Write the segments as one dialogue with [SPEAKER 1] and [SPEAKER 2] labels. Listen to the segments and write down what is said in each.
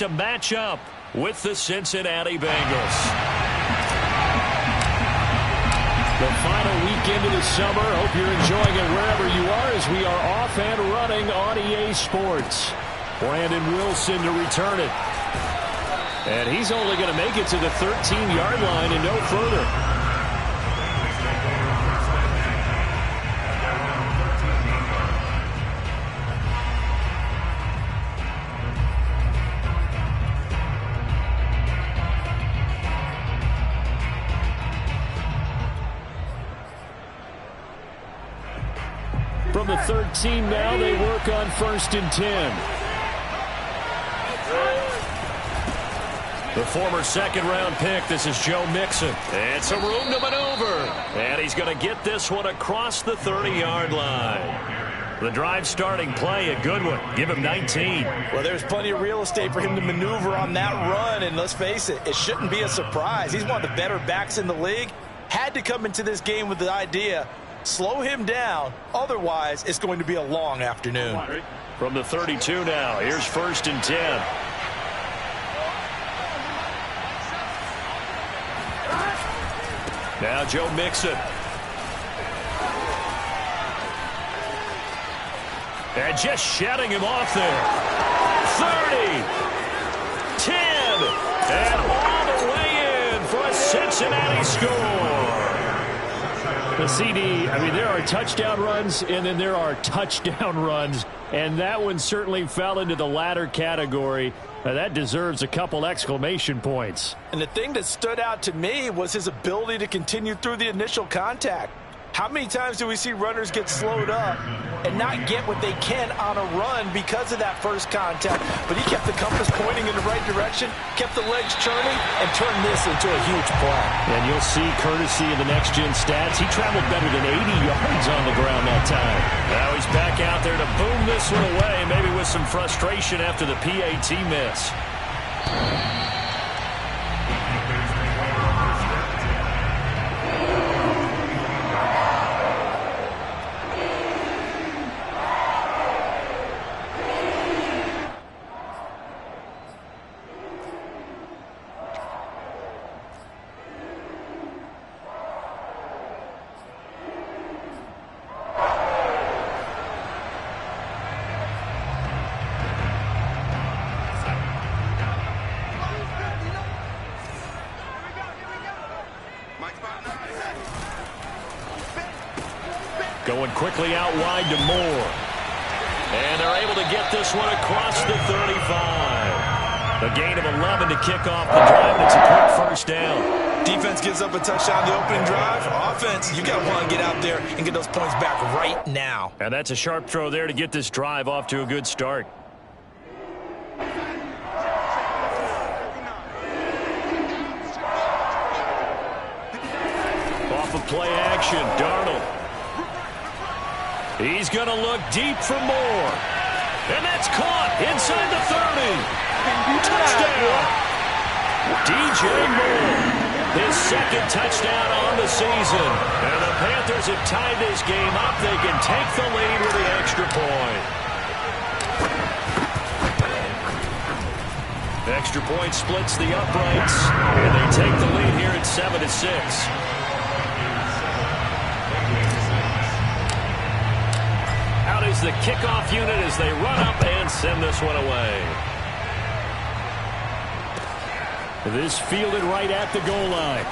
[SPEAKER 1] to match up with the Cincinnati Bengals. The final weekend of the summer. Hope you're enjoying it wherever you are as we are off and running on EA Sports. Brandon Wilson to return it. And he's only going to make it to the 13-yard line and no further. From the 13 now, they work on 1st and 10. The former second-round pick, this is Joe Mixon. And some room to maneuver. And he's going to get this one across the 30-yard line. The drive starting play, a good one. Give him 19.
[SPEAKER 2] Well, there's plenty of real estate for him to maneuver on that run. And let's face it, it shouldn't be a surprise. He's one of the better backs in the league. Had to come into this game with the idea, slow him down. Otherwise, it's going to be a long afternoon.
[SPEAKER 1] From the 32 now, here's 1st and 10. Now Joe Mixon. And just shutting him off there. 30. 10. And all the way in for a Cincinnati score. The CD, I mean, there are touchdown runs and then there are touchdown runs. And that one certainly fell into the latter category. That deserves a couple exclamation points.
[SPEAKER 2] And the thing that stood out to me was his ability to continue through the initial contact. How many times do we see runners get slowed up and not get what they can on a run because of that first contact? But he kept the compass pointing in the right direction, kept the legs churning, and turned this into a huge play.
[SPEAKER 1] And you'll see, courtesy of the next-gen stats, he traveled better than 80 yards on the ground that time. Now he's back out there to boom this one away, maybe with some frustration after the PAT miss. Going quickly out wide to Moore. And they're able to get this one across the 35. A gain of 11 to kick off the drive. That's a quick first down.
[SPEAKER 2] Defense gives up a touchdown the opening drive. Offense, you got to want to get out there and get those points back right now.
[SPEAKER 1] And that's a sharp throw there to get this drive off to a good start. Off of play action, Darnold. He's going to look deep for Moore. And that's caught inside the 30. Touchdown. DJ Moore. His second touchdown on the season. And the Panthers have tied this game up. They can take the lead with the extra point. Extra point splits the uprights. And they take the lead here at 7-6. Is the kickoff unit as they run up and send this one away. This fielded right at the goal line.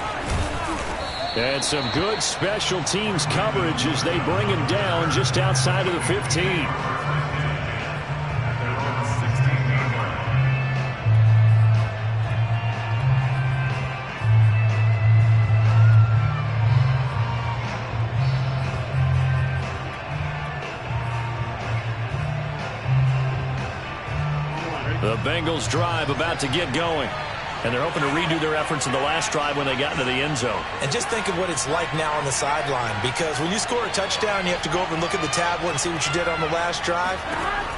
[SPEAKER 1] And some good special teams coverage as they bring him down just outside of the 15. The Bengals drive about to get going. And they're hoping to redo their efforts in the last drive when they got into the end zone.
[SPEAKER 2] And just think of what it's like now on the sideline. Because when you score a touchdown, you have to go over and look at the tablet and see what you did on the last drive.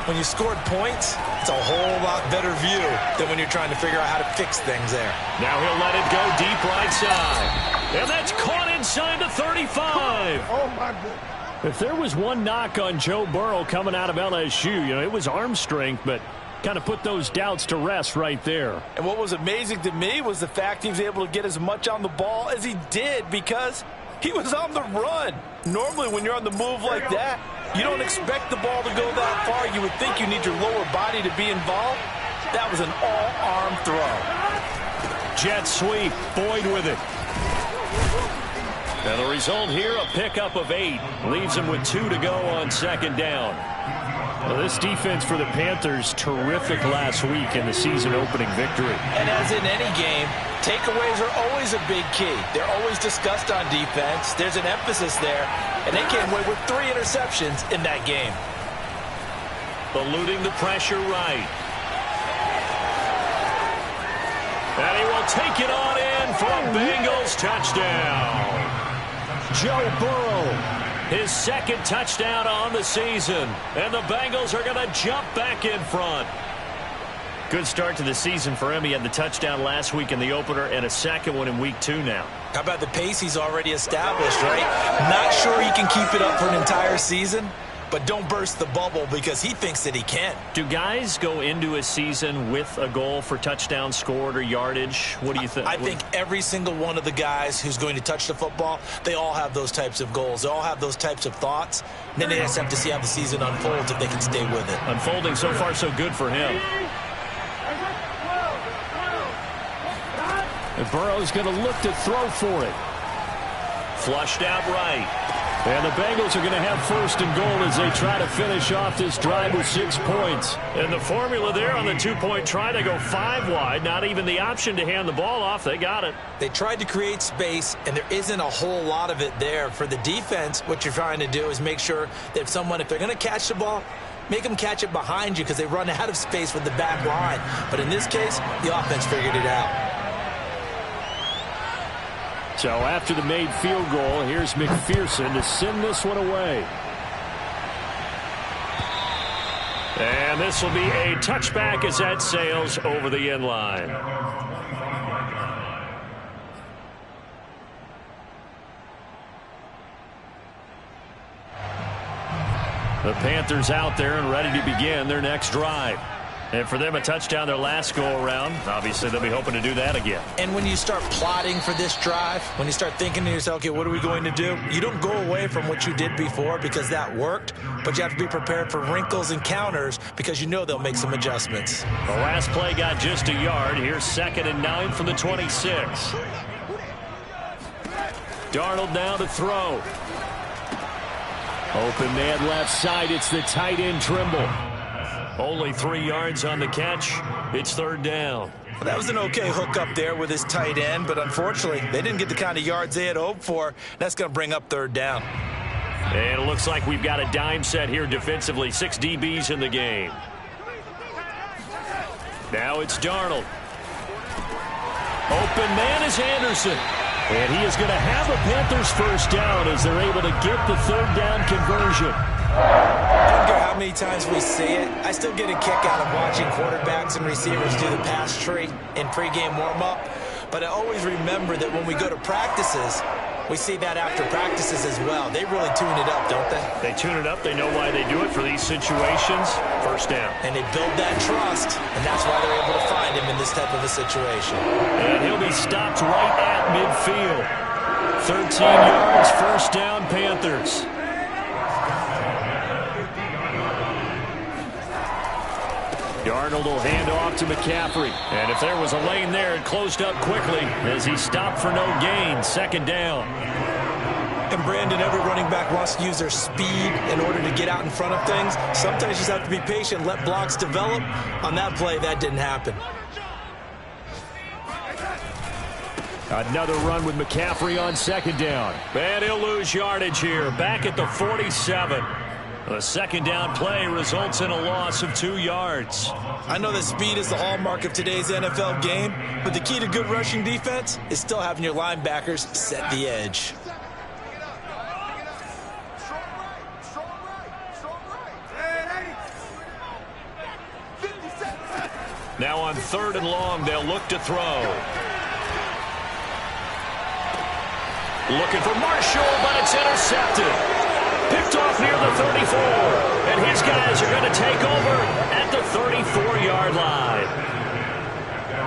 [SPEAKER 2] When you scored points, it's a whole lot better view than when you're trying to figure out how to fix things there.
[SPEAKER 1] Now he'll let it go deep right side. And that's caught inside the 35.
[SPEAKER 3] Oh, my goodness.
[SPEAKER 1] If there was one knock on Joe Burrow coming out of LSU, it was arm strength, but kind of put those doubts to rest right there.
[SPEAKER 2] And what was amazing to me was the fact he was able to get as much on the ball as he did because he was on the run. Normally when you're on the move like that, you don't expect the ball to go that far. You would think you need your lower body to be involved. That was an all-arm throw.
[SPEAKER 1] Jet sweep, Boyd with it. And the result here, a pickup of 8. Leaves him with 2 to go on second down. Well, this defense for the Panthers, terrific last week in the season-opening victory.
[SPEAKER 2] And as in any game, takeaways are always a big key. They're always discussed on defense. There's an emphasis there, and they came away with 3 interceptions in that game.
[SPEAKER 1] Eluding the pressure right. And he will take it on in for a Bengals touchdown. Joe Burrow, his second touchdown on the season. And the Bengals are going to jump back in front. Good start to the season for him. He had the touchdown last week in the opener and a second one in week 2 now.
[SPEAKER 2] How about the pace he's already established, right? Not sure he can keep it up for an entire season, but don't burst the bubble because he thinks that he can.
[SPEAKER 1] Do guys go into a season with a goal for touchdowns scored or yardage? What do you think?
[SPEAKER 2] I think every single one of the guys who's going to touch the football, they all have those types of goals. They all have those types of thoughts. And then they just have to see how the season unfolds if they can stay with it.
[SPEAKER 1] Unfolding so far so good for him. And Burrow's going to look to throw for it. Flushed out right. And the Bengals are going to have first and goal as they try to finish off this drive with 6 points. And the formula there on the 2-point try to go 5 wide. Not even the option to hand the ball off. They got it.
[SPEAKER 2] They tried to create space, and there isn't a whole lot of it there. For the defense, what you're trying to do is make sure that if they're going to catch the ball, make them catch it behind you because they run out of space with the back line. But in this case, the offense figured it out.
[SPEAKER 1] So after the made field goal, here's McPherson to send this one away. And this will be a touchback as that sails over the end line. The Panthers out there and ready to begin their next drive. And for them, a touchdown their last go-around. Obviously, they'll be hoping to do that again.
[SPEAKER 2] And when you start plotting for this drive, when you start thinking to yourself, okay, what are we going to do? You don't go away from what you did before because that worked, but you have to be prepared for wrinkles and counters because you know they'll make some adjustments.
[SPEAKER 1] The last play got just a yard. Here's 2nd and 9 from the 26. Darnold now to throw. Open man left side. It's the tight end Trimble. Only 3 yards on the catch. It's 3rd down.
[SPEAKER 2] Well, that was an okay hook up there with his tight end, but unfortunately, they didn't get the kind of yards they had hoped for. That's going to bring up 3rd down.
[SPEAKER 1] And it looks like we've got a dime set here defensively. 6 DBs in the game. Now it's Darnold. Open man is Anderson. And he is going to have a Panthers first down as they're able to get the 3rd down conversion.
[SPEAKER 2] I don't care how many times we see it. I still get a kick out of watching quarterbacks and receivers do the pass tree in pregame warm-up. But I always remember that when we go to practices, we see that after practices as well. They really tune it up, don't they?
[SPEAKER 1] They tune it up. They know why they do it for these situations. First down.
[SPEAKER 2] And they build that trust, and that's why they're able to find him in this type of a situation.
[SPEAKER 1] And he'll be stopped right at midfield. 13 yards, first down, Panthers. Darnold will hand off to McCaffrey. And if there was a lane there, it closed up quickly as he stopped for no gain. 2nd down.
[SPEAKER 2] And Brandon, every running back wants to use their speed in order to get out in front of things. Sometimes you just have to be patient, let blocks develop. On that play, that didn't happen.
[SPEAKER 1] Another run with McCaffrey on 2nd down. And he'll lose yardage here. Back at the 47. The 2nd down play results in a loss of 2 yards.
[SPEAKER 2] I know that speed is the hallmark of today's NFL game, but the key to good rushing defense is still having your linebackers set the edge.
[SPEAKER 1] Now on 3rd and long, they'll look to throw. Looking for Marshall, but it's intercepted. Picked off near the 34. And his guys are going to take over at the 34-yard line.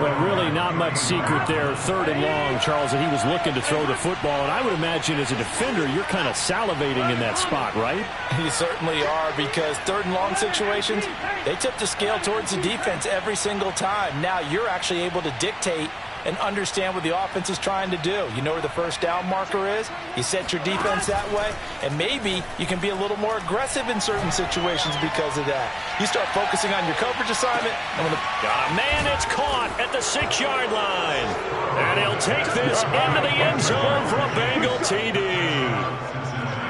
[SPEAKER 3] Well, really not much secret there. 3rd and long, Charles, and he was looking to throw the football. And I would imagine as a defender, you're kind of salivating in that spot, right?
[SPEAKER 2] You certainly are, because 3rd and long situations, they tip the scale towards the defense every single time. Now you're actually able to dictate and understand what the offense is trying to do. You know where the first down marker is. You set your defense that way, and maybe you can be a little more aggressive in certain situations because of that. You start focusing on your coverage assignment. And when
[SPEAKER 1] got a man, it's caught at the 6-yard line. And he'll take this into the end zone for a Bengal TD.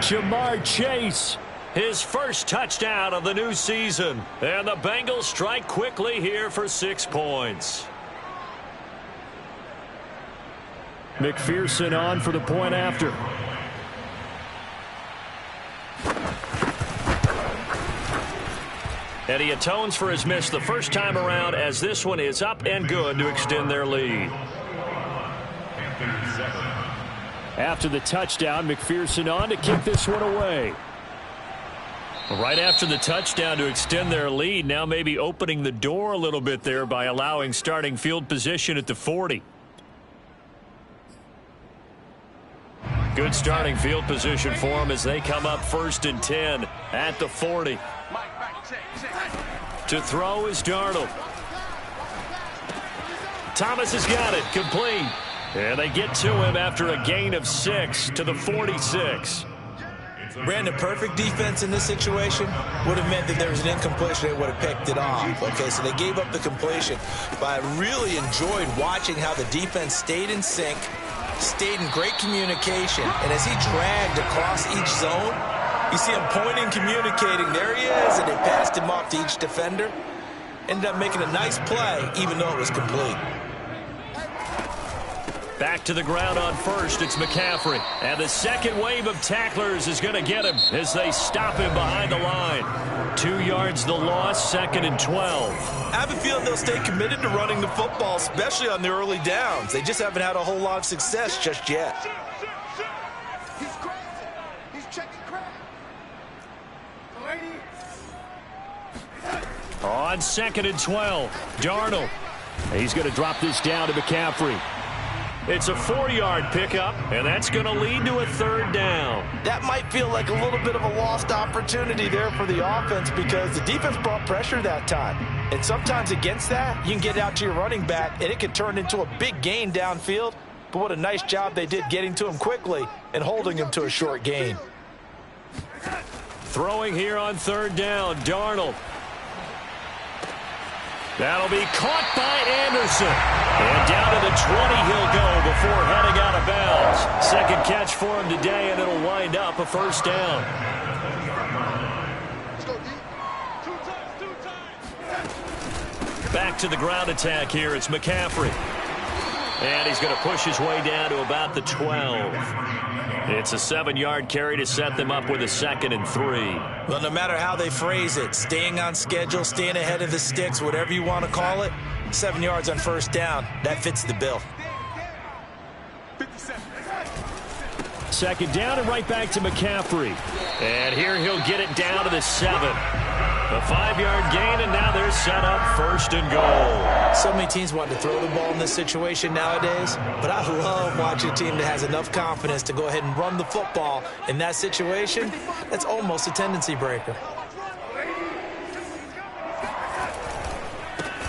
[SPEAKER 3] Jamar Chase.
[SPEAKER 1] His first touchdown of the new season. And the Bengals strike quickly here for 6 points.
[SPEAKER 3] McPherson on for the point after.
[SPEAKER 1] And he atones for his miss the first time around, as this one is up and good to extend their lead.
[SPEAKER 3] After the touchdown, McPherson on to kick this one away.
[SPEAKER 1] Right after the touchdown to extend their lead, now maybe opening the door a little bit there by allowing starting field position at the 40. Good starting field position for them as they come up 1st and 10 at the 40. To throw is Darnold. Thomas has got it, complete. And they get to him after a gain of 6 to the 46.
[SPEAKER 2] Brandon, perfect defense in this situation would have meant that there was an incompletion. They would have picked it off. Okay, so they gave up the completion. But I really enjoyed watching how the defense stayed in sync, stayed in great communication, and as he dragged across each zone, you see him pointing, communicating. There he is, and they passed him off to each defender. Ended up making a nice play, even though it was complete.
[SPEAKER 1] Back to the ground on first, it's McCaffrey. And the second wave of tacklers is going to get him as they stop him behind the line. 2 yards the loss, 2nd and 12.
[SPEAKER 2] I have a feeling they'll stay committed to running the football, especially on the early downs. They just haven't had a whole lot of success just yet.
[SPEAKER 4] He's crazy. He's checking crack.
[SPEAKER 1] On 2nd and 12, Darnold.
[SPEAKER 3] He's going to drop this down to McCaffrey.
[SPEAKER 1] It's a 4-yard pickup, and that's going to lead to a 3rd down.
[SPEAKER 2] That might feel like a little bit of a lost opportunity there for the offense because the defense brought pressure that time. And sometimes against that, you can get out to your running back, and it can turn into a big gain downfield. But what a nice job they did getting to him quickly and holding him to a short gain.
[SPEAKER 1] Throwing here on 3rd down, Darnold. That'll be caught by Anderson. And down to the 20 he'll go before heading out of bounds. Second catch for him today, and it'll wind up a 1st down. Back to the ground attack here. It's McCaffrey. And he's going to push his way down to about the 12. It's a 7-yard carry to set them up with a 2nd and 3.
[SPEAKER 2] Well, no matter how they phrase it, staying on schedule, staying ahead of the sticks, whatever you want to call it, 7 yards on 1st down, that fits the bill.
[SPEAKER 3] 2nd down and right back to McCaffrey.
[SPEAKER 1] And here he'll get it down to the 7. A 5-yard gain, and now they're set up 1st and goal.
[SPEAKER 2] So many teams want to throw the ball in this situation nowadays, but I love watching a team that has enough confidence to go ahead and run the football. In that situation, that's almost a tendency breaker.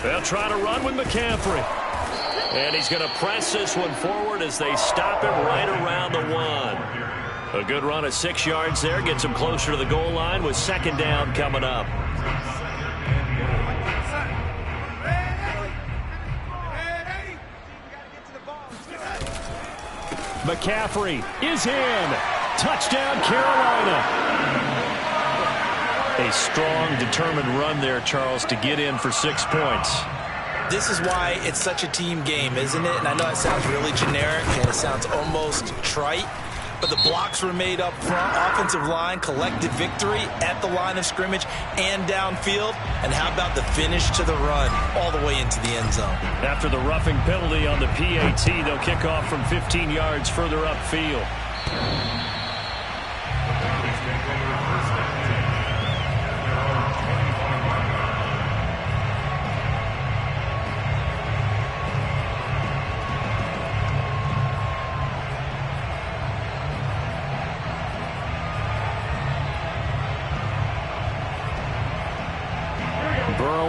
[SPEAKER 1] They'll try to run with McCaffrey. And he's going to press this one forward as they stop him right around the 1. A good run of 6 yards there. Gets him closer to the goal line with 2nd down coming up.
[SPEAKER 3] McCaffrey is in. Touchdown, Carolina.
[SPEAKER 1] A strong, determined run there, Charles, to get in for 6 points.
[SPEAKER 2] This is why it's such a team game, isn't it? And I know it sounds really generic and it sounds almost trite, but the blocks were made up front. Offensive line collected victory at the line of scrimmage and downfield. And how about the finish to the run all the way into the end zone?
[SPEAKER 1] After the roughing penalty on the PAT, they'll kick off from 15 yards further upfield.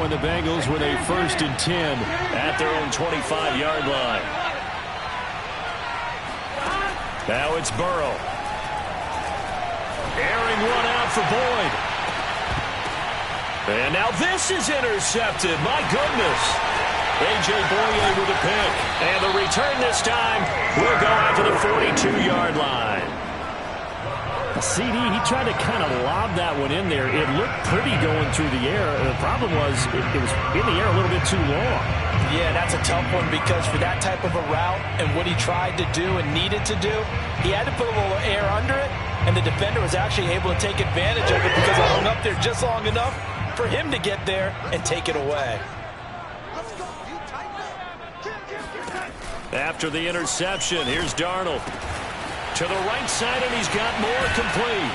[SPEAKER 3] and the Bengals with a 1st and 10 at their own 25-yard line. Now it's Burrow. Airing one out for Boyd. And now this is intercepted. My goodness. A.J. Boye with a pick. And the return this time will go out to the 42-yard line. CD, he tried to kind of lob that one in there. It looked pretty going through the air. The problem was it was in the air a little bit too long.
[SPEAKER 2] Yeah, that's a tough one because for that type of a route and what he tried to do and needed to do, he had to put a little air under it, and the defender was actually able to take advantage of it because it hung up there just long enough for him to get there and take it away.
[SPEAKER 3] After the interception, here's Darnold. To the right side, and he's got more complete.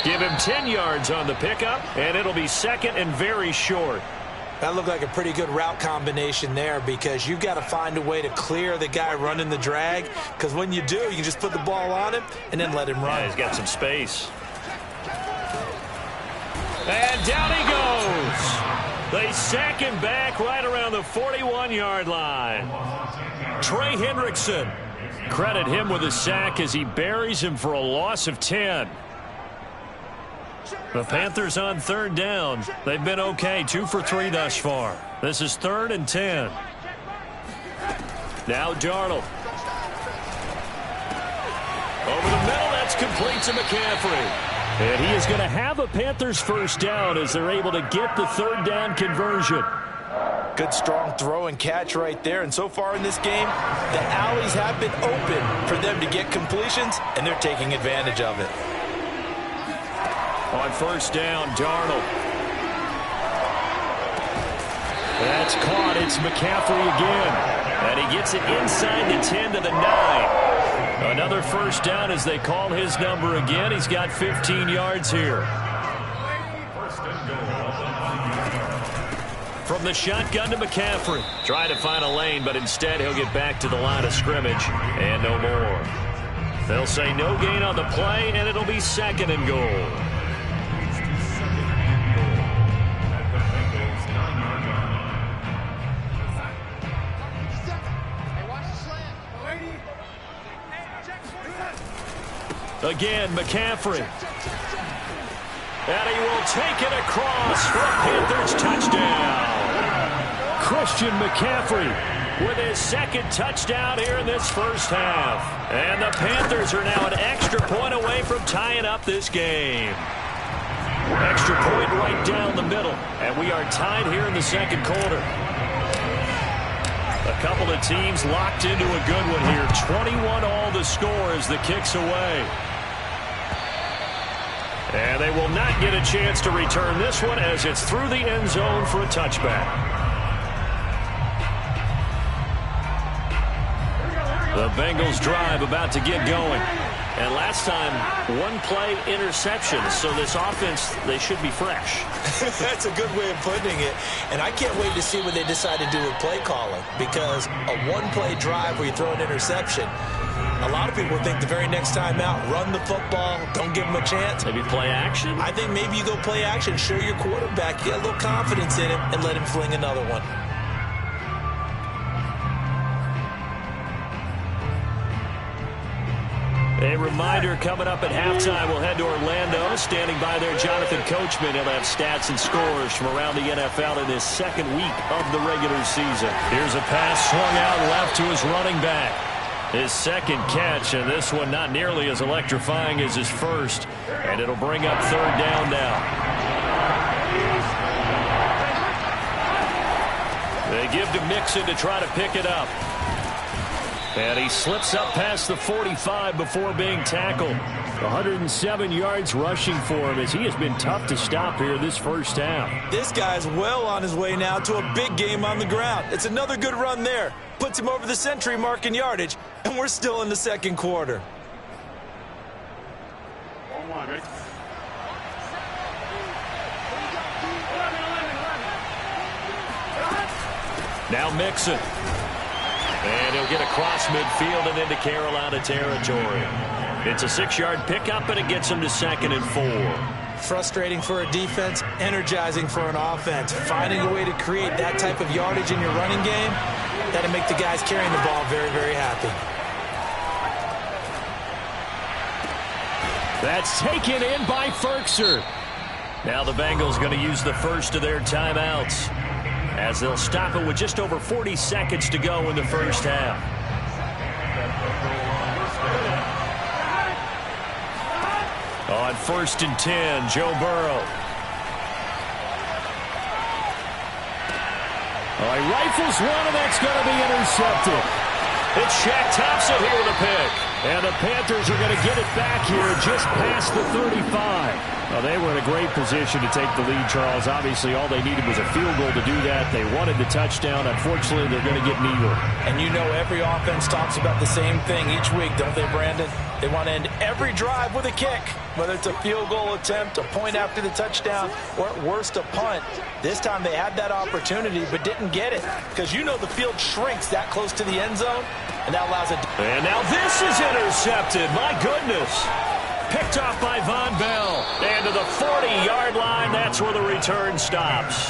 [SPEAKER 3] Give him 10 yards on the pickup, and it'll be 2nd and very short.
[SPEAKER 2] That looked like a pretty good route combination there because you've got to find a way to clear the guy running the drag, because when you do, you can just put the ball on him and then let him run.
[SPEAKER 3] Yeah, he's got some space. And down he goes. They sack him back right around the 41-yard line. Trey Hendrickson. Credit him with a sack as he buries him for a loss of 10. The Panthers on 3rd down. They've been okay, 2 for 3 thus far. This is 3rd and 10. Now Darnold. Over the middle, that's complete to McCaffrey. And he is going to have a Panthers 1st down as they're able to get the 3rd down conversion.
[SPEAKER 2] Good strong throw and catch right there. And so far in this game, the alleys have been open for them to get completions, and they're taking advantage of it.
[SPEAKER 3] On 1st down, Darnold. That's caught. It's McCaffrey again. And he gets it inside the 10 to the 9. Another 1st down as they call his number again. He's got 15 yards here. From the shotgun to McCaffrey. Trying to find a lane, but instead he'll get back to the line of scrimmage. And no more. They'll say no gain on the play, and it'll be 2nd and goal. Again, McCaffrey. And he will take it across for a Panthers touchdown. Christian McCaffrey with his 2nd touchdown here in this 1st half. And the Panthers are now an extra point away from tying up this game. Extra point right down the middle. And we are tied here in the 2nd quarter. A couple of teams locked into a good one here. 21 all the score as the kick's away. And they will not get a chance to return this one as it's through the end zone for a touchback. The Bengals drive about to get going. And last time, 1-play interception. So this offense, they should be fresh.
[SPEAKER 2] That's a good way of putting it. And I can't wait to see what they decide to do with play calling. Because a 1-play drive where you throw an interception, a lot of people think the very next time out, run the football, don't give them a chance.
[SPEAKER 3] Maybe play action?
[SPEAKER 2] I think maybe you go play action, show your quarterback, get a little confidence in him, and let him fling another one.
[SPEAKER 3] A reminder coming up at halftime, we'll head to Orlando. Standing by there, Jonathan Coachman. He'll have stats and scores from around the NFL in this 2nd week of the regular season. Here's a pass swung out left to his running back. His 2nd catch, and this one not nearly as electrifying as his 1st. And it'll bring up 3rd down now. They give to Mixon to try to pick it up. And he slips up past the 45 before being tackled. 107 yards rushing for him as he has been tough to stop here this 1st half.
[SPEAKER 2] This guy's well on his way now to a big game on the ground. It's another good run there. Puts him over the century mark in yardage, and we're still in the 2nd quarter.
[SPEAKER 3] Now Mixon. And he'll get across midfield and into Carolina territory. It's a 6-yard pickup, and it gets him to 2nd and 4.
[SPEAKER 2] Frustrating for a defense, energizing for an offense. Finding a way to create that type of yardage in your running game, that'll make the guys carrying the ball very, very happy.
[SPEAKER 3] That's taken in by Ferkser. Now the Bengals going to use the first of their timeouts as they'll stop it with just over 40 seconds to go in the first half. On 1st and 10, Joe Burrow. Oh, he rifles one, and that's going to be intercepted. It's Shaq Thompson here with a pick. And the Panthers are going to get it back here just past the 35. Well, they were in a great position to take the lead, Charles. Obviously, all they needed was a field goal to do that. They wanted the touchdown. Unfortunately, they're going to get neither.
[SPEAKER 2] And you know every offense talks about the same thing each week, don't they, Brandon? They want to end every drive with a kick, whether it's a field goal attempt, a point after the touchdown, or at worst a punt. This time they had that opportunity but didn't get it because you know the field shrinks that close to the end zone, and that allows it.
[SPEAKER 3] And now this is intercepted. My goodness. Picked off by Von Bell. And to the 40-yard line, that's where the return stops.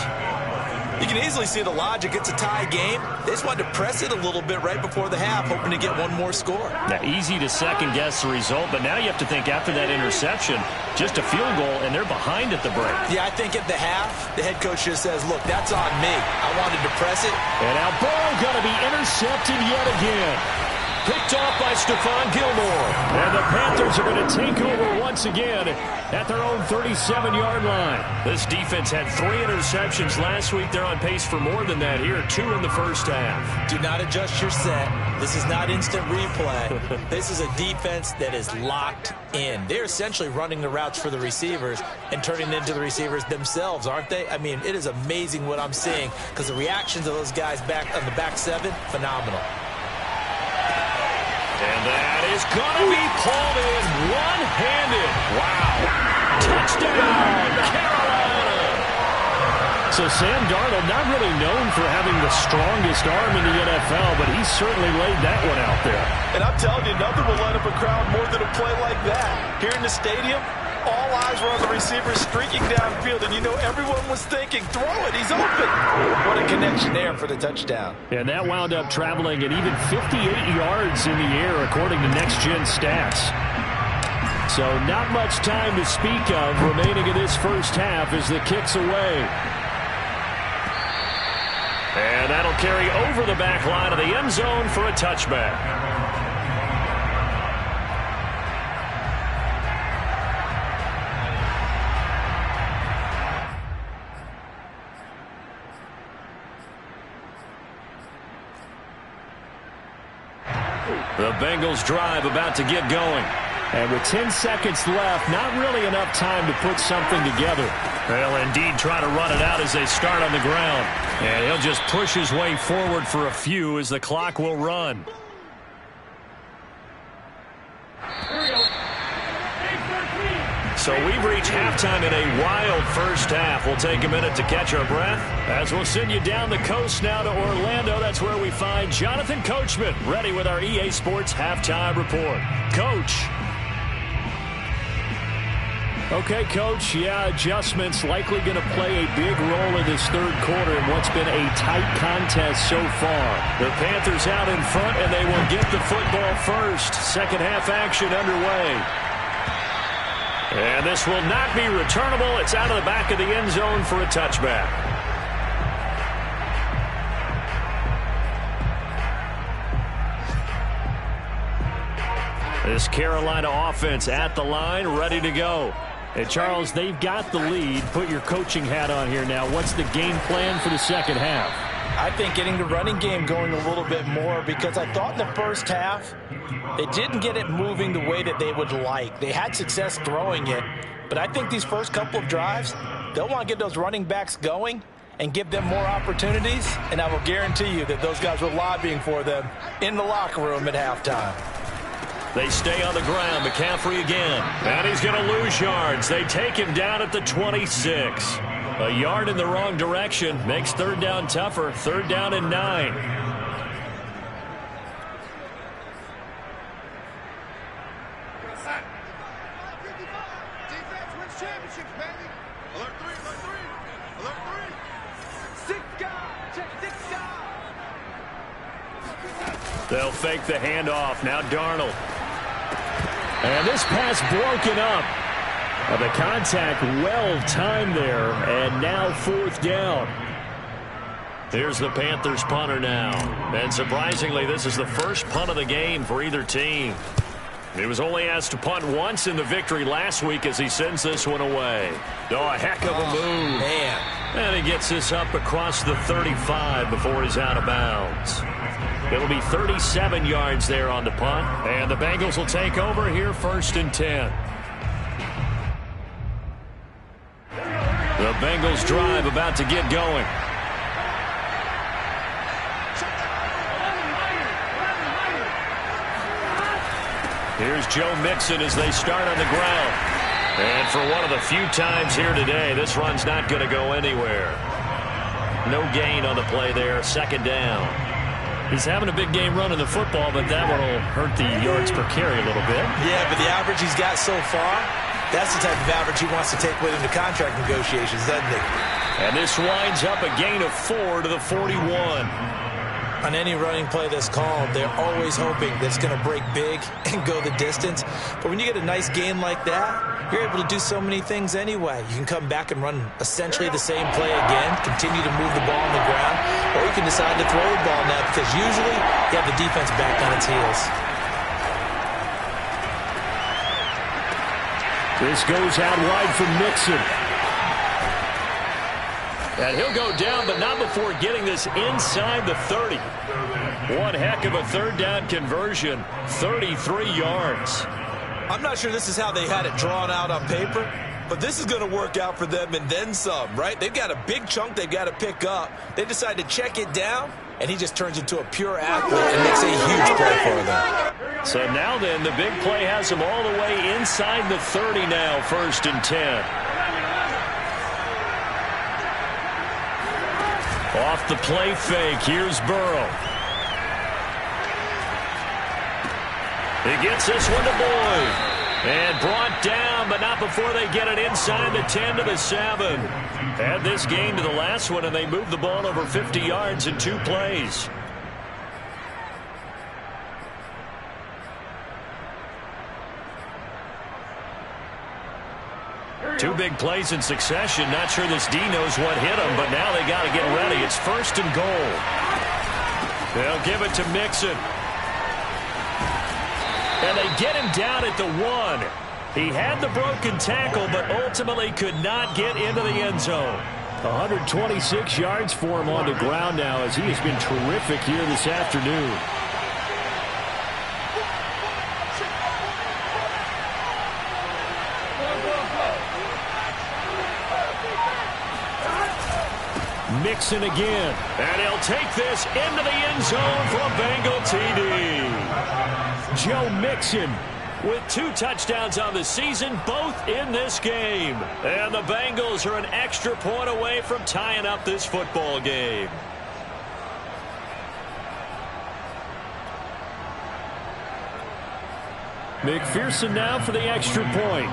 [SPEAKER 2] You can easily see the logic. It's a tie game. They just wanted to press it a little bit right before the half, hoping to get one more score.
[SPEAKER 3] Now, easy to second-guess the result, but now you have to think after that interception, just a field goal, and they're behind at the break.
[SPEAKER 2] Yeah, I think at the half, the head coach just says, look, that's on me. I wanted to press it.
[SPEAKER 3] And now Burrow going to be intercepted yet again. Picked off by Stephon Gilmore. And the Panthers are going to take over once again at their own 37-yard line. This defense had 3 interceptions last week. They're on pace for more than that here. 2 in the first half.
[SPEAKER 2] Do not adjust your set. This is not instant replay. This is a defense that is locked in. They're essentially running the routes for the receivers and turning it into the receivers themselves, aren't they? I mean, it is amazing what I'm seeing because the reactions of those guys back on the back 7, phenomenal.
[SPEAKER 3] And that is going to be pulled in one-handed. Wow. Touchdown, Carolina. So Sam Darnold, not really known for having the strongest arm in the NFL, but he certainly laid that one out there.
[SPEAKER 2] And I'm telling you, nothing will light up a crowd more than a play like that. Here in the stadium, all eyes were on the receiver streaking downfield, and you know everyone was thinking, throw it, he's open. What a connection there for the touchdown.
[SPEAKER 3] And that wound up traveling at even 58 yards in the air, according to Next Gen Stats. So not much time to speak of remaining in this first half as the kick's away. And that'll carry over the back line of the end zone for a touchback. The Bengals drive about to get going. And with 10 seconds left, not really enough time to put something together. They'll indeed try to run it out as they start on the ground. And he'll just push his way forward for a few as the clock will run. So we've reached halftime in a wild first half. We'll take a minute to catch our breath as we'll send you down the coast now to Orlando. That's where we find Jonathan Coachman ready with our EA Sports Halftime Report. Coach. Okay, Coach, yeah, adjustments likely going to play a big role in this third quarter in what's been a tight contest so far. The Panthers out in front, and they will get the football first. Second half action underway. And this will not be returnable. It's out of the back of the end zone for a touchback. This Carolina offense at the line, ready to go. And Charles, they've got the lead. Put your coaching hat on here now. What's the game plan for the second half?
[SPEAKER 2] I think getting the running game going a little bit more because I thought in the first half they didn't get it moving the way that they would like. They had success throwing it, but I think these first couple of drives, they'll want to get those running backs going and give them more opportunities, and I will guarantee you that those guys were lobbying for them in the locker room at halftime.
[SPEAKER 3] They stay on the ground. McCaffrey again. And he's going to lose yards. They take him down at the 26. A yard in the wrong direction makes third down tougher. Third down and 9.
[SPEAKER 4] Defense wins championships, man.
[SPEAKER 3] They'll fake the handoff. Now Darnold. And this pass broken up. The contact well timed there. And now 4th down. Here's the Panthers punter now. And surprisingly, this is the first punt of the game for either team. He was only asked to punt once in the victory last week as he sends this one away. Oh, a heck of a move.
[SPEAKER 2] Man.
[SPEAKER 3] And he gets this up across the 35 before he's out of bounds. It'll be 37 yards there on the punt. And the Bengals will take over here 1st and 10. The Bengals drive about to get going. Here's Joe Mixon as they start on the ground. And for one of the few times here today, this run's not going to go anywhere. No gain on the play there, 2nd down. He's having a big game running the football, but that one will hurt the yards per carry a little bit.
[SPEAKER 2] Yeah, but the average he's got so far, that's the type of average he wants to take with him to contract negotiations, doesn't he?
[SPEAKER 3] And this winds up a gain of 4 to the 41.
[SPEAKER 2] On any running play that's called, they're always hoping that it's going to break big and go the distance. But when you get a nice gain like that, you're able to do so many things anyway. You can come back and run essentially the same play again, continue to move the ball on the ground, or you can decide to throw the ball now because usually you have the defense back on its heels.
[SPEAKER 3] This goes out wide from Mixon. And he'll go down, but not before getting this inside the 30. One heck of a 3rd down conversion, 33 yards.
[SPEAKER 2] I'm not sure this is how they had it drawn out on paper, but this is going to work out for them and then some, right? They've got a big chunk they've got to pick up. They decide to check it down, and he just turns into a pure athlete and makes a huge play for them.
[SPEAKER 3] So now then, the big play has him all the way inside the 30 now, 1st and 10. Off the play fake, here's Burrow. He gets this one to Boyd. And brought down, but not before they get it inside the 10 to the 7. Add this game to the last one, and they moved the ball over 50 yards in 2 plays. Two big plays in succession. Not sure this D knows what hit him, but now they got to get ready. It's 1st and goal. They'll give it to Mixon. And they get him down at the 1. He had the broken tackle, but ultimately could not get into the end zone. 126 yards for him on the ground now as he has been terrific here this afternoon. Mixon again, and he'll take this into the end zone for a Bengal TD. Joe Mixon with 2 touchdowns on the season, both in this game. And the Bengals are an extra point away from tying up this football game. McPherson now for the extra point.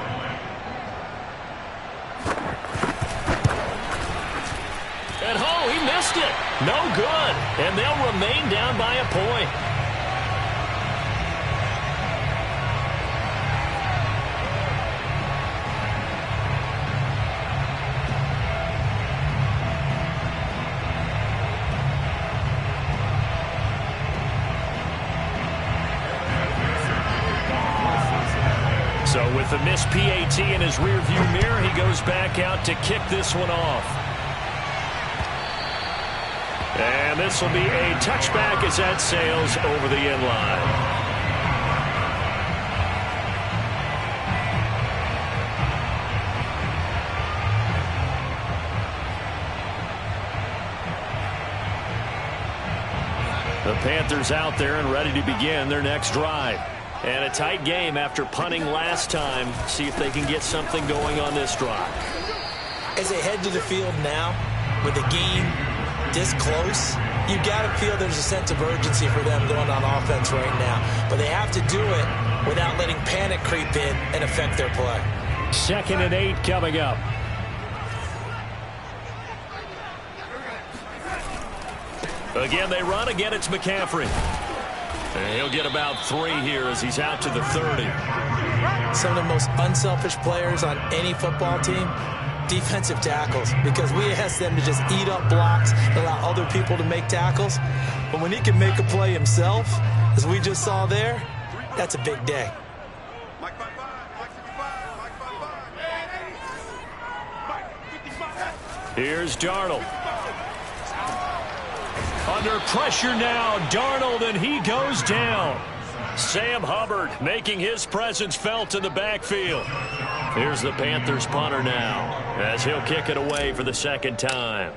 [SPEAKER 3] And oh, he missed it. No good. And they'll remain down by a point. So with the missed PAT in his rearview mirror, he goes back out to kick this one off. And this will be a touchback as that sails over the end line. The Panthers out there and ready to begin their next drive. And a tight game after punting last time. See if they can get something going on this drive.
[SPEAKER 2] As they head to the field now, with the game this close, you got to feel there's a sense of urgency for them going on offense right now. But they have to do it without letting panic creep in and affect their play.
[SPEAKER 3] 2nd and 8 coming up. Again, they run. Again, it's McCaffrey. And he'll get about 3 here as he's out to the 30.
[SPEAKER 2] Some of the most unselfish players on any football team, defensive tackles, because we ask them to just eat up blocks and allow other people to make tackles. But when he can make a play himself, as we just saw there, that's a big day.
[SPEAKER 3] Here's Darnold. Under pressure now, Darnold, and he goes down. Sam Hubbard making his presence felt in the backfield. Here's the Panthers punter now, as he'll kick it away for the second time.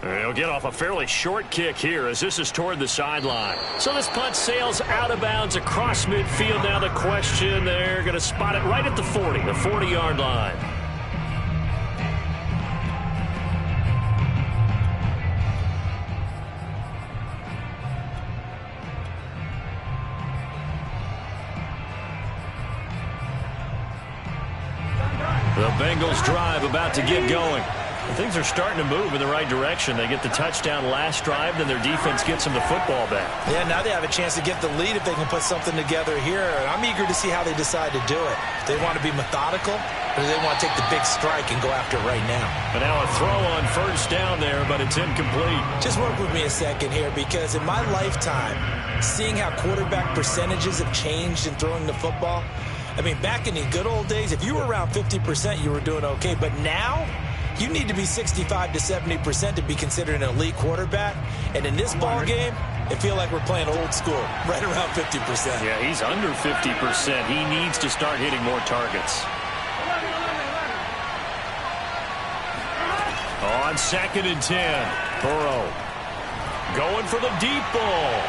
[SPEAKER 3] He'll get off a fairly short kick here as this is toward the sideline. So this punt sails out of bounds across midfield. Now the question, they're going to spot it right at the 40, the 40-yard line. The Bengals drive about to get going. Things are starting to move in the right direction. They get the touchdown last drive, then their defense gets them the football back.
[SPEAKER 2] Yeah, now they have a chance to get the lead if they can put something together here. And I'm eager to see how they decide to do it. Do they want to be methodical, or do they want to take the big strike and go after it right now?
[SPEAKER 3] And now a throw on first down there, but it's incomplete.
[SPEAKER 2] Just work with me a second here, because in my lifetime, seeing how quarterback percentages have changed in throwing the football, I mean, back in the good old days, if you were around 50%, you were doing okay. But now, you need to be 65 to 70% to be considered an elite quarterback. And in this ball game, it feels like we're playing old school, right around 50%.
[SPEAKER 3] Yeah, he's under 50%. He needs to start hitting more targets. On 2nd and 10, Burrow going for the deep ball.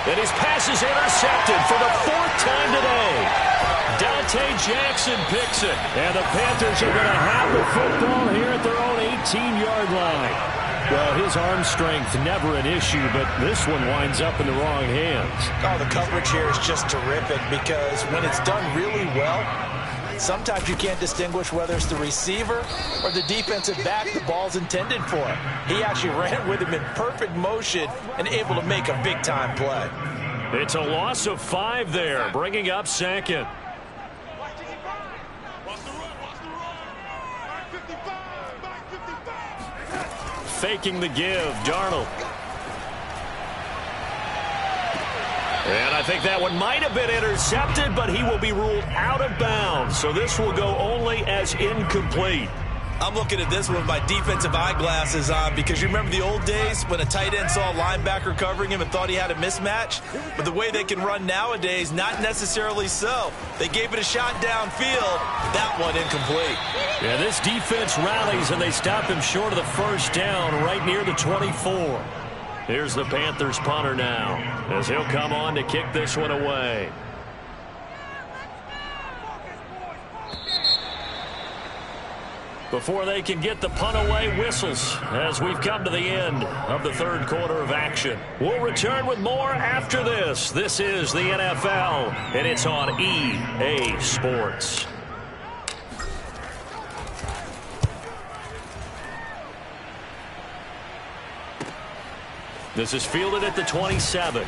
[SPEAKER 3] And his pass is intercepted for the 4th time today. Dante Jackson picks it. And the Panthers are going to have the football here at their own 18-yard line. Well, his arm strength never an issue, but this one winds up in the wrong hands.
[SPEAKER 2] Oh, the coverage here is just terrific, because when it's done really well, sometimes you can't distinguish whether it's the receiver or the defensive back the ball's intended for. He actually ran with him in perfect motion and able to make a big-time play.
[SPEAKER 3] It's a loss of 5 there, bringing up 2nd. Faking the give, Darnold. And I think that one might have been intercepted, but he will be ruled out of bounds. So this will go only as incomplete.
[SPEAKER 2] I'm looking at this one with my defensive eyeglasses on, because you remember the old days when a tight end saw a linebacker covering him and thought he had a mismatch? But the way they can run nowadays, not necessarily so. They gave it a shot downfield. That one incomplete.
[SPEAKER 3] Yeah, this defense rallies, and they stop him short of the first down right near the 24. Here's the Panthers punter now, as he'll come on to kick this one away. Before they can get the punt away, whistles as we've come to the end of the 3rd quarter of action. We'll return with more after this. This is the NFL, and it's on EA Sports. This is fielded at the 27.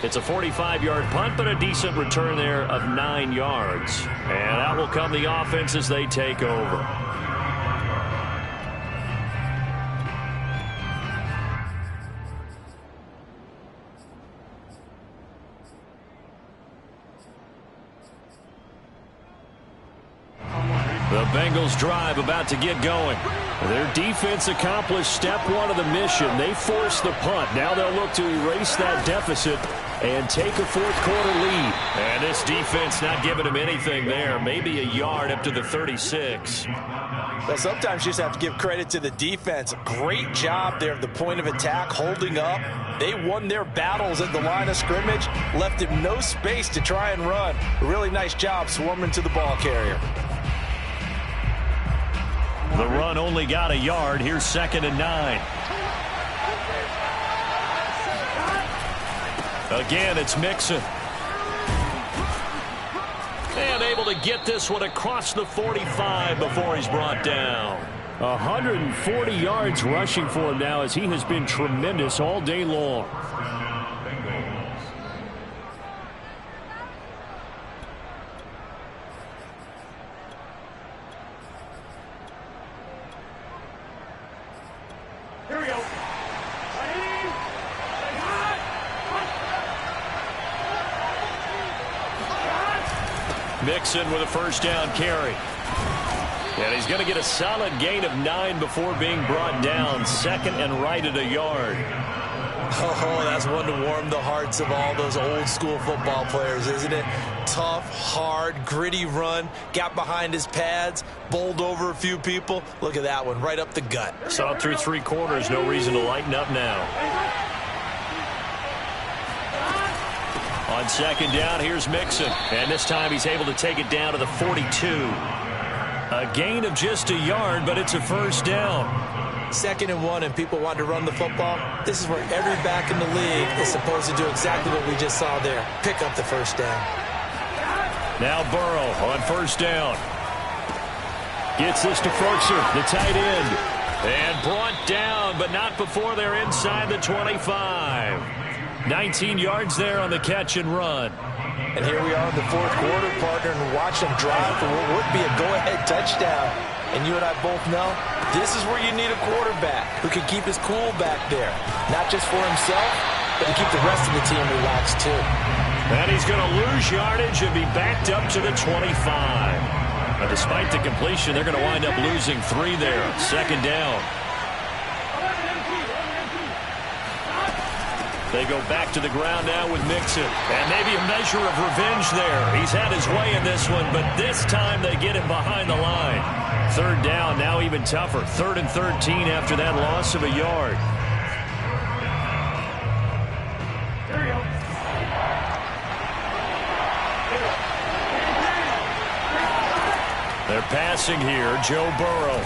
[SPEAKER 3] It's a 45-yard punt, but a decent return there of 9 yards. And out will come the offense as they take over. The Bengals drive about to get going. Their defense accomplished step 1 of the mission. They forced the punt. Now they'll look to erase that deficit and take a 4th quarter lead. And this defense not giving them anything there. Maybe a yard up to the 36.
[SPEAKER 2] Well, sometimes you just have to give credit to the defense. Great job there at the point of attack, holding up. They won their battles at the line of scrimmage, left him no space to try and run. A really nice job swarming to the ball carrier.
[SPEAKER 3] The run only got a yard. Here's 2nd and 9. Again, it's Mixon. And able to get this one across the 45 before he's brought down. 140 yards rushing for him now as he has been tremendous all day long.
[SPEAKER 1] Here we go.
[SPEAKER 3] Mixon with a first down carry. And he's going to get a solid gain of 9 before being brought down. Second and right at a yard.
[SPEAKER 2] Oh, that's one to warm the hearts of all those old school football players, isn't it? Tough, hard, gritty run. Got behind his pads, bowled over a few people. Look at that one, right up the gut.
[SPEAKER 3] Saw it through 3 quarters. No reason to lighten up now. On second down, here's Mixon. And this time he's able to take it down to the 42. A gain of just a yard, but it's a first down.
[SPEAKER 2] 2nd and 1, and people want to run the football. This is where every back in the league is supposed to do exactly what we just saw there. Pick up the first down.
[SPEAKER 3] Now Burrow on first down. Gets this to Ferguson, the tight end. And brought down, but not before they're inside the 25. 19 yards there on the catch and run.
[SPEAKER 2] And here we are in the 4th quarter, partner, and watch them drive for what would be a go-ahead touchdown. And you and I both know this is where you need a quarterback who can keep his cool back there. Not just for himself, but to keep the rest of the team relaxed too.
[SPEAKER 3] And he's going to lose yardage and be backed up to the 25. But despite the completion, they're going to wind up losing 3 there. Second down. They go back to the ground now with Mixon. And maybe a measure of revenge there. He's had his way in this one, but this time they get him behind the line. Third down, now even tougher. 3rd and 13 after that loss of a yard.
[SPEAKER 1] There we go.
[SPEAKER 3] They're passing here. Joe Burrow.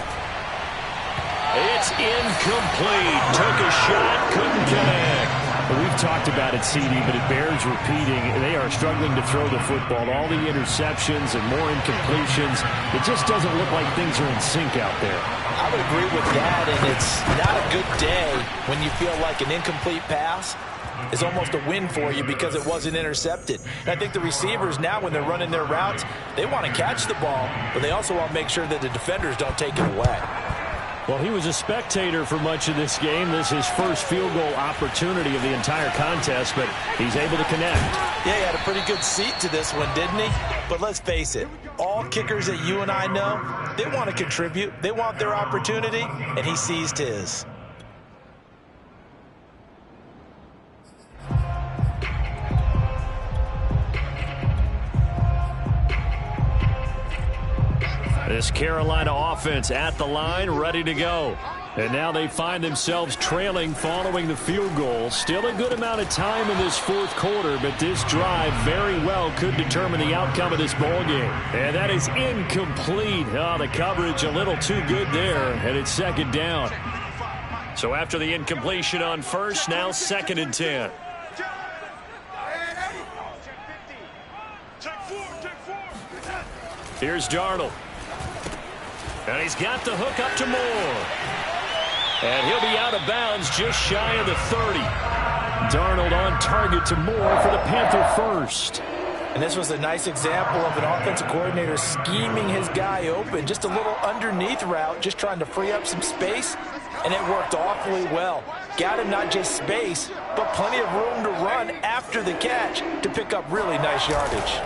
[SPEAKER 3] It's incomplete. Took a shot, couldn't connect. We've talked about it, CD, but it bears repeating. They are struggling to throw the football. All the interceptions and more incompletions. It just doesn't look like things are in sync out there.
[SPEAKER 2] I would agree with that, and it's not a good day when you feel like an incomplete pass is almost a win for you because it wasn't intercepted. And I think the receivers now, when they're running their routes, they want to catch the ball, but they also want to make sure that the defenders don't take it away.
[SPEAKER 3] Well, he was a spectator for much of this game. This is his first field goal opportunity of the entire contest, but he's able to connect.
[SPEAKER 2] Yeah, he had a pretty good seat to this one, didn't he? But let's face it, all kickers that you and I know, they want to contribute. They want their opportunity, and he seized his.
[SPEAKER 3] This Carolina offense at the line, ready to go. And now they find themselves trailing following the field goal. Still a good amount of time in this 4th quarter, but this drive very well could determine the outcome of this ballgame. And that is incomplete. Oh, the coverage a little too good there, and it's 2nd down. So after the incompletion on first, now 2nd and 10. Here's Darnold. And he's got the hook up to Moore. And he'll be out of bounds just shy of the 30. Darnold on target to Moore for the Panther first.
[SPEAKER 2] And this was a nice example of an offensive coordinator scheming his guy open. Just a little underneath route, just trying to free up some space. And it worked awfully well. Got him not just space, but plenty of room to run after the catch to pick up really nice yardage.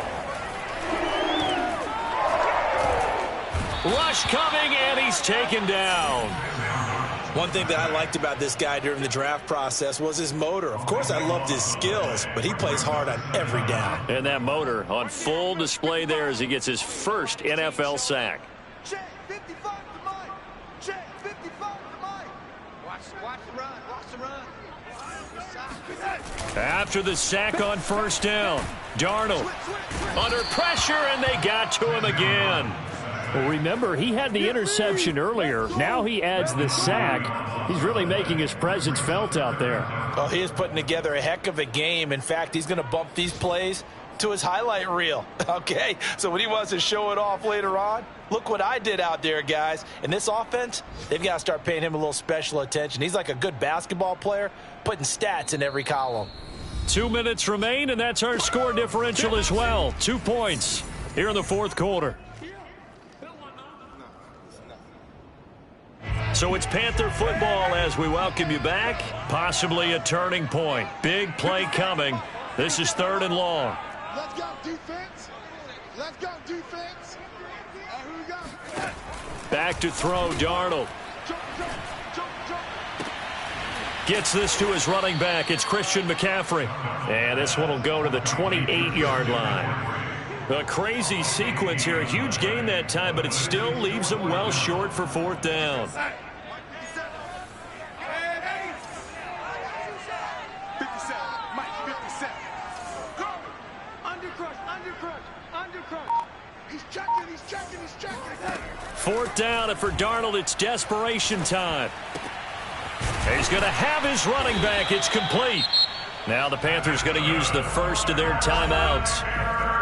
[SPEAKER 3] Rush coming, and he's taken down.
[SPEAKER 2] One thing that I liked about this guy during the draft process was his motor. Of course, I loved his skills, but he plays hard on every down.
[SPEAKER 3] And that motor on full display there as he gets his first NFL sack.
[SPEAKER 4] Check 55 to Mike. Check 55 to Mike. Watch the run. Watch the run.
[SPEAKER 3] After the sack on first down, Darnold under pressure, and they got to him again. Well, remember, he had the interception earlier. Now he adds the sack. He's really making his presence felt out there.
[SPEAKER 2] Oh, he is putting together a heck of a game. In fact, he's going to bump these plays to his highlight reel, okay? So when he wants to show it off later on, look what I did out there, guys. In this offense, they've got to start paying him a little special attention. He's like a good basketball player, putting stats in every column.
[SPEAKER 3] 2 minutes remain, and that's our score differential as well. 2 points here in the fourth quarter. So it's Panther football as we welcome you back. Possibly a turning point. Big play coming. This is 3rd and long.
[SPEAKER 4] Let's go, defense. Let's go, defense. Who we got?
[SPEAKER 3] Back to throw, Darnold. Gets this to his running back. It's Christian McCaffrey. And this one will go to the 28-yard line. A crazy sequence here. A huge gain that time, but it still leaves them well short for 4th down.
[SPEAKER 4] 57. Mike, 57. Go. Undercrush. He's checking.
[SPEAKER 3] 4th down, and for Darnold, it's desperation time. He's going to have his running back. It's complete. Now the Panthers going to use the first of their timeouts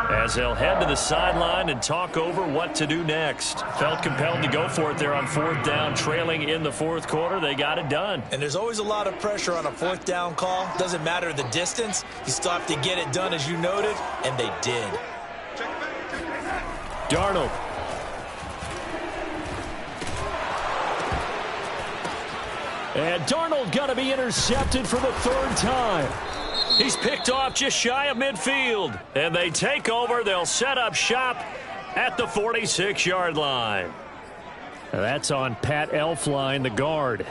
[SPEAKER 3] as they'll head to the sideline and talk over what to do next. Felt compelled to go for it there on 4th down, trailing in the 4th quarter. They got it done.
[SPEAKER 2] And there's always a lot of pressure on a 4th down call. Doesn't matter the distance. You still have to get it done, as you noted, and they did.
[SPEAKER 3] Darnold. And Darnold going to be intercepted for the 3rd time. He's picked off just shy of midfield. And they take over. They'll set up shop at the 46-yard line. That's on Pat Elflein, the guard.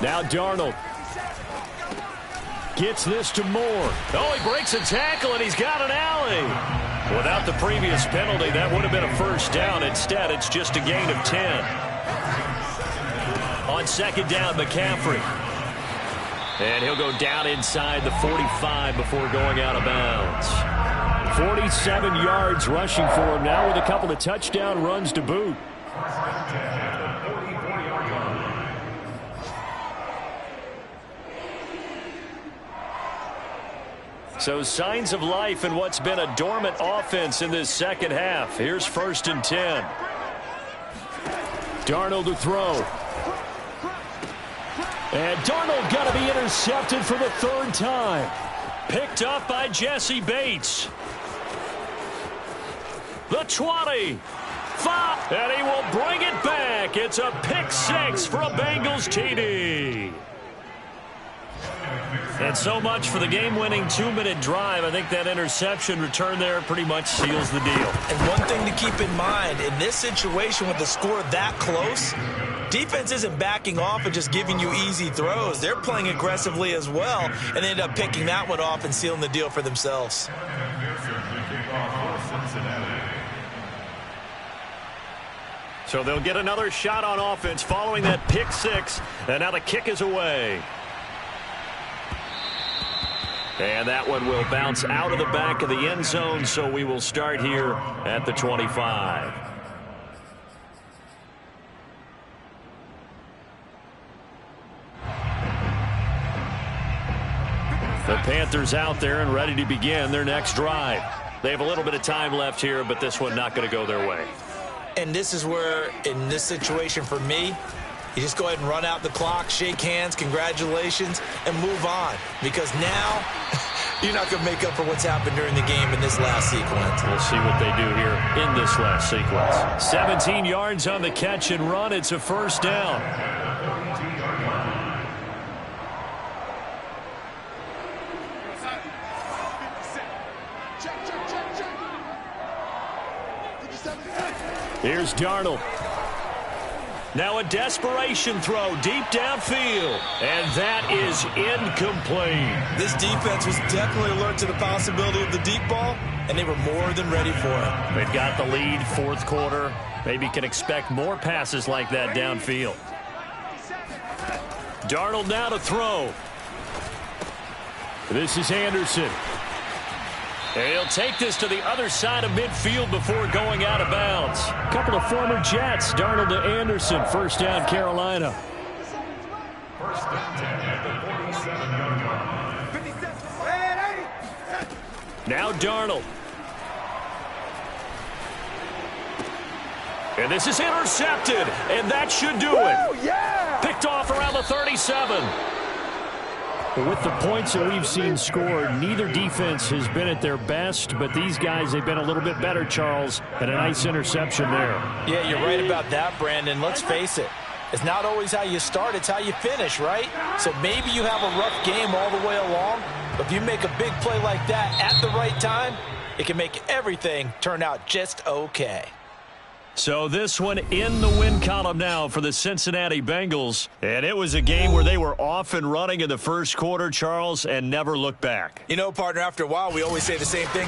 [SPEAKER 3] Now Darnold. Gets this to Moore. Oh, he breaks a tackle, and he's got an alley. Without the previous penalty, that would have been a 1st down. Instead, it's just a gain of 10. On 2nd down, McCaffrey. And he'll go down inside the 45 before going out of bounds. 47 yards rushing for him now with a couple of touchdown runs to boot. So signs of life in what's been a dormant offense in this second half. Here's 1st and 10. Darnold to throw. And Darnold got to be intercepted for the 3rd time. Picked up by Jesse Bates. The 20. 5. And he will bring it back. It's a pick 6 for a Bengals TD. And so much for the game-winning 2-minute drive. I think that interception return there pretty much seals the deal.
[SPEAKER 2] And one thing to keep in mind, in this situation with the score that close, defense isn't backing off and just giving you easy throws. They're playing aggressively as well, and they end up picking that one off and sealing the deal for themselves.
[SPEAKER 3] So they'll get another shot on offense following that pick 6, and now the kick is away. And that one will bounce out of the back of the end zone, so we will start here at the 25. The Panthers out there and ready to begin their next drive. They have a little bit of time left here, but this one not going to go their way.
[SPEAKER 2] And this is where, in this situation for me, you just go ahead and run out the clock, shake hands, congratulations, and move on. Because now, you're not going to make up for what's happened during the game in this last sequence.
[SPEAKER 3] We'll see what they do here in this last sequence. 17 yards on the catch and run. It's a 1st down. Here's Darnold. Now a desperation throw deep downfield. And that is incomplete.
[SPEAKER 2] This defense was definitely alert to the possibility of the deep ball, and they were more than ready for it.
[SPEAKER 3] They've got the lead, 4th quarter. Maybe can expect more passes like that downfield. Darnold now to throw. This is Anderson. And he'll take this to the other side of midfield before going out of bounds. A couple of former Jets, Darnold to Anderson, first down Carolina.
[SPEAKER 4] First down at the 47-yard line.
[SPEAKER 3] Now Darnold. And this is intercepted, and that should do it.
[SPEAKER 2] Yeah!
[SPEAKER 3] Picked off around the 37. With the points that we've seen scored, neither defense has been at their best, but these guys, they've been a little bit better, Charles, and a nice interception there.
[SPEAKER 2] Yeah, you're right about that, Brandon. Let's face it. It's not always how you start, it's how you finish, right? So maybe you have a rough game all the way along, but if you make a big play like that at the right time, it can make everything turn out just okay.
[SPEAKER 3] So this one in the win column now for the Cincinnati Bengals. And it was a game where they were off and running in the first quarter, Charles, and never looked back.
[SPEAKER 2] You know, partner, after a while, we always say the same thing.